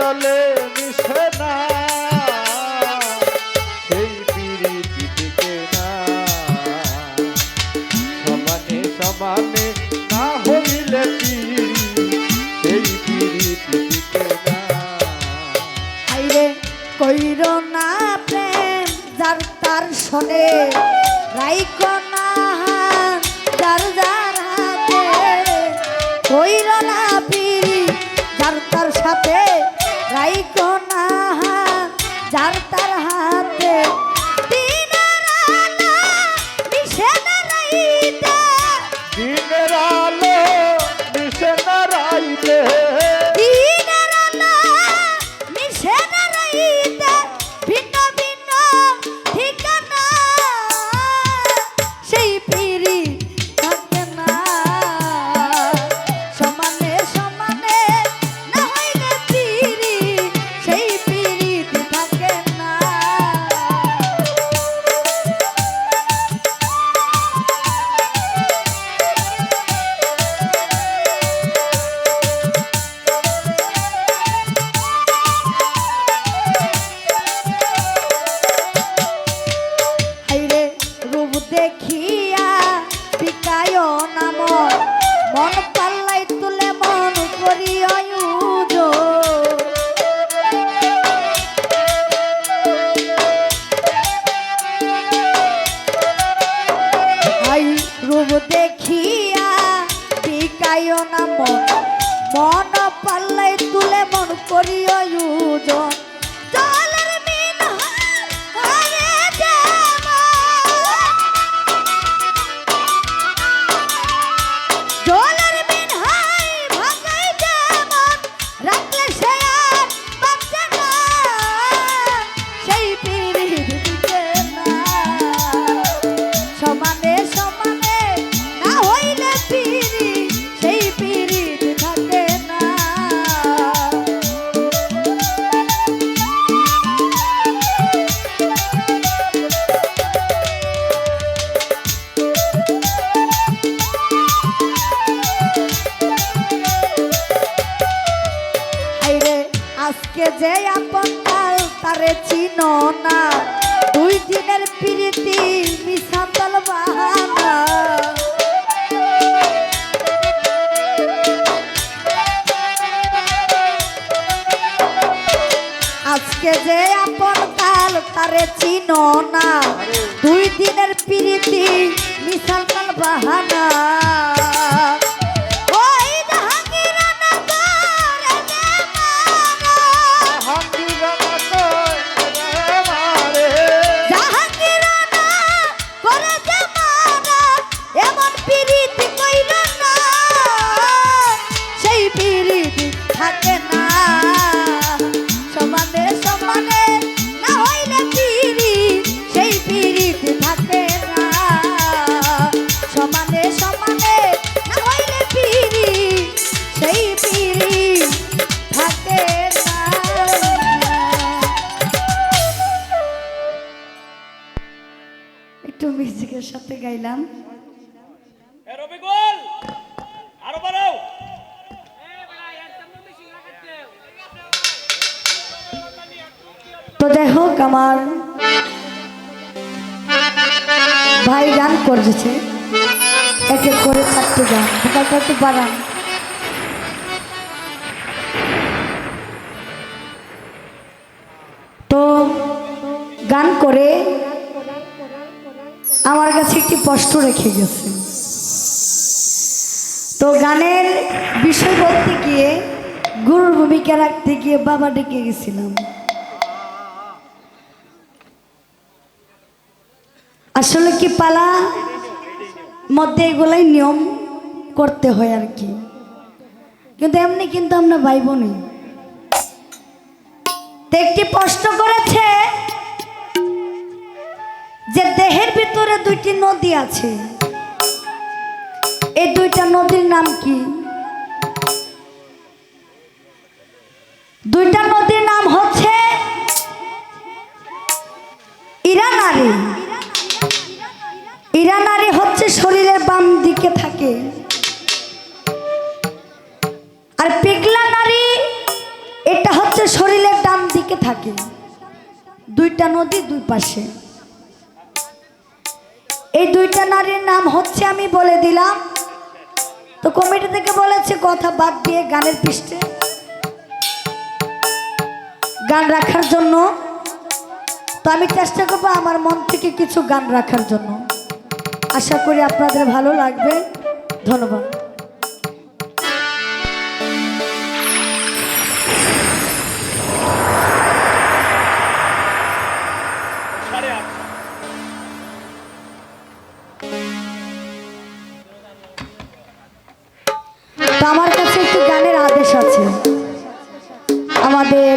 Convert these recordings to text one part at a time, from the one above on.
জলে মিশে না সেই পিরিতি টিকে না সমানে সমানে না হইলে পিরি সেই পিরিতি টিকে না আইরে কইর না প্রেম যার তার শোনে রাইকো না যার যার হাতে কইর না পিরি যার তার সাথে রাইকো না যার তার হাতে দিনের আলো মিশে না রাইতে দিনের আলো মিশে না রাইতে দিনের আলো মিশে না রাইতে ভিন্ন ভিন্ন ঠিকানা সেই পিরি থাকে না সমানে সমানে না হইলে পিরি সেই পিরি থাকে না হাইরে রূপ দেখিয়া বিকায় নাম মন পাল্লাই তুলে মন করিয়া হাই রূপ দেখিয়া বিকায় নাম মন পাল্লাই তুলে মন করিয়া জলের মিন হারে জলের বিন হাই ভাগাই যেমন রাখলে সে আর বাঁচে না সেই পিরি দিতে না সমানে সমানে না হইলে পিরি সেই পিরি থাকে না আইরে আজকে যে আপন কাল তারে চিনো না দুই দিনের প্রীতি মিশাতল বাহানা আজকে যে আপন কাল তারে চিনো না দুই দিনের প্রীতি মিশাতল বাহানা ওই জাহাঙ্গীরানা করে দেমানা হাঙ্গিরানা করে মারে জাহাঙ্গীরানা করে দেমানা এমন পিরিতি কইর না সেই পিরিতি থাকে না সমানে সমানে না হইলে পিরি সেই পিরিতি থাকে না সমানে সমানে না হইলে পিরি সেই পিরি থাকে না একটু মিউজিকের সাথে গাইলাম রবিকুল আরো বাড়াও তো যাই হোক আমার ভাই গান করেছে এক এক করে 4টি গান ভোকালটা একটু বাড়ান তো গান করে আমার কাছে একটি প্রশ্ন রেখে গেছে তো গানের বিষয় বলতে গিয়ে গুরুর ভূমিকা রাখতে গিয়ে বাবা ডেকে গেছিলাম আসলে কি পালা মধ্যে এগুলাই নিয়ম করতে হয় আর কি কিন্তু এমনি কিন্তু আমরা ভাই বোনই তো একটি প্রশ্ন করেছে যে দেহের ভিতরে 2টি নদী আছে এই 2টা নদীর নাম কি 2টা নদীর নাম হচ্ছে ইরানারী ইরানারী হচ্ছে শরীরের বাম দিকে থাকে আর পিগলা নারী এটা হচ্ছে থেকে থাকে, দুইটা নদী দুই পাশে। এই দুইটা নারীর নাম হচ্ছে, আমি বলে দিলাম। তো কমিটি থেকে বলেছে কথা বাদ দিয়ে গানের পৃষ্ঠে গান রাখার জন্য। তো আমি চেষ্টা করবো আমার মন থেকে কিছু গান রাখার জন্য। আশা করি আপনাদের ভালো লাগবে। ধন্যবাদ। সাড়ে আট। তো আমার কাছে একটি গানের আদেশ আছে। আমাদের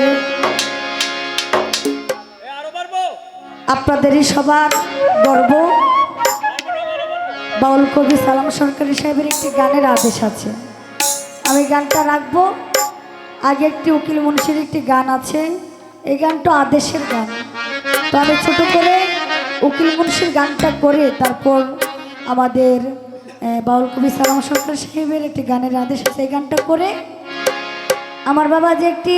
আরো বাড়বো। আপনাদেরই সবার গর্ব বাউল কবি সালাম সরকারি সাহেবের একটি গানের আদেশ আছে। আমি গানটা রাখবো। আগে একটি উকিল মুন্সির একটি গান আছে, এই গানটা আদেশের গান। তো আমি ছোট করে উকিল মুন্সির গানটা করে তারপর আমাদের বাউল কবি সালাম সরকার সাহেবের একটি গানের আদেশ আছে, এই গানটা করে আমার বাবা যে একটি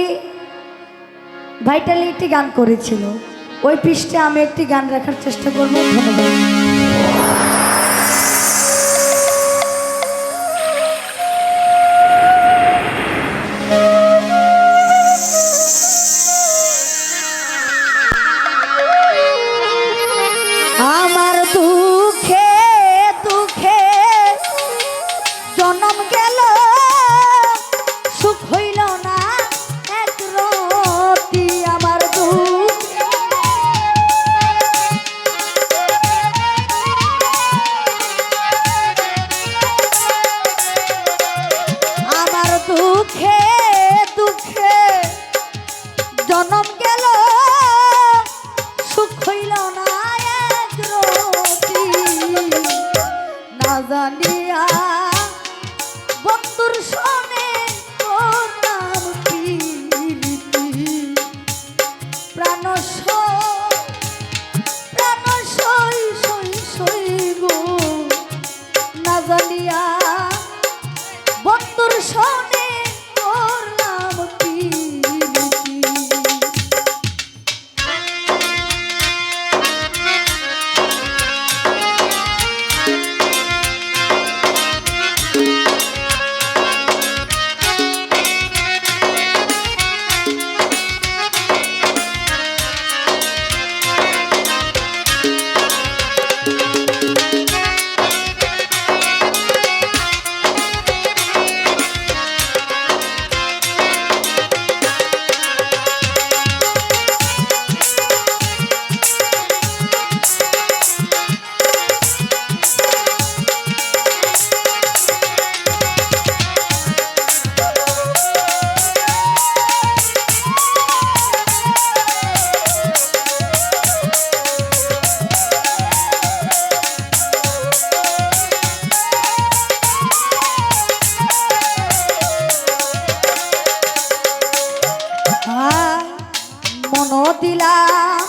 ভাইটালি একটি গান করেছিল, ওই পৃষ্ঠে আমি একটি গান রাখার চেষ্টা করব। ধন্যবাদ। আমার দুঃখে দুঃখে জনম গেল, সুখ হইল না এক রতি। আমার দুঃখে আমার দুঃখে দুঃখে জনম গেল, সুখ হইল না এক রতি। না জানিয়া বন্ধুর সনে করলাম প্রীতি। প্রাণ সই সই সই গো, না জানিয়া বন্ধুর সনে করলাম প্রীতি। মন দিলাম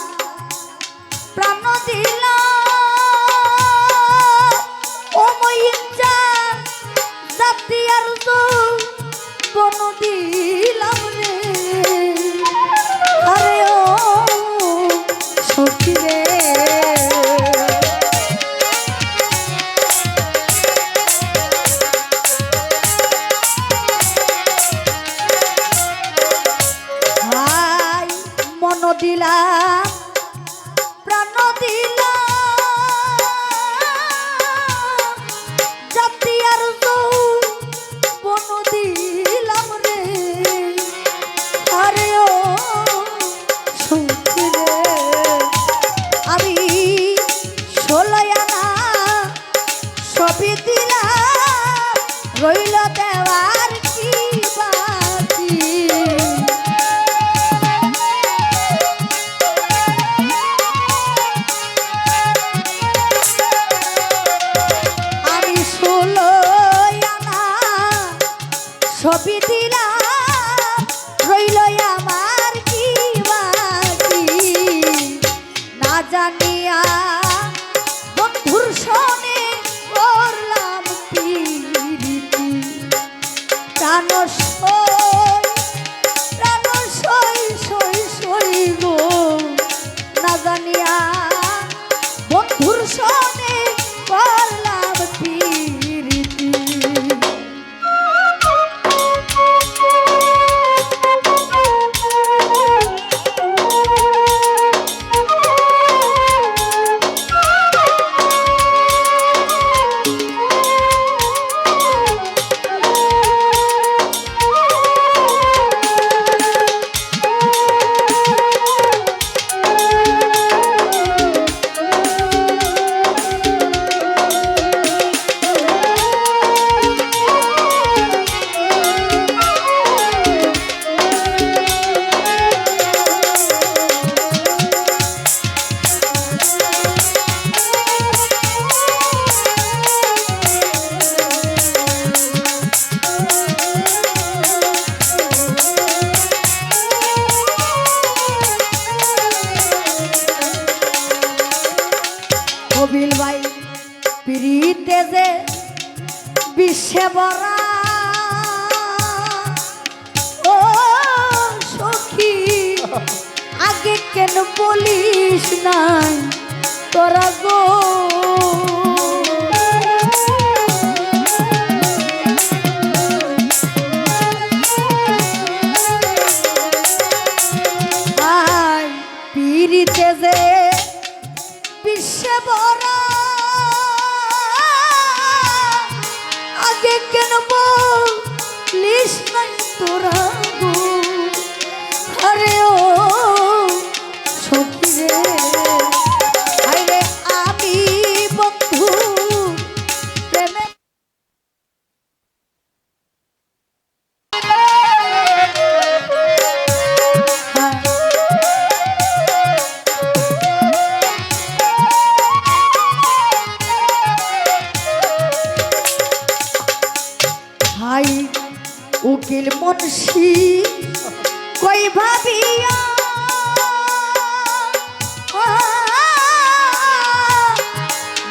প্রাণ দিলাম, ও মইঞ্জা জাতি আর বন দিলাম রে। আরে ও সখী রে, দিলাম প্রাণ দিলাম, জাতি আর বন দিলাম রে। আরে ও সখী রে, আমি 16 আনা সবই দিলাম, রইল দেওয়ার কি বাকি। সবই দিলাম, রইল আমার কি বাকি। না জানিয়া বন্ধুর সনে করলাম প্রীতি। প্রাণ সই সই সই নাই তোরা গো আয় পিরিতে যে বিশ্বে বড় আগে কেন বলিস নাই তোরা গো আরে ও সখী রে আরে আমি বন্ধু প্রেমে ভাই উকিল মুন্সি কই ভাবিয়া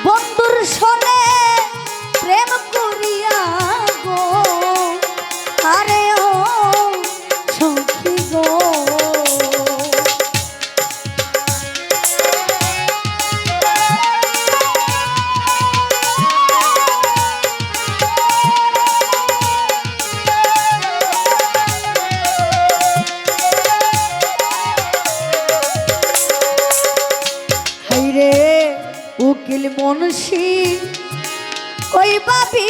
বন্ধুর সনে প্রেম করিয়া গো আরে ও সখী গো রে উকিল মুন্সি কই বাবি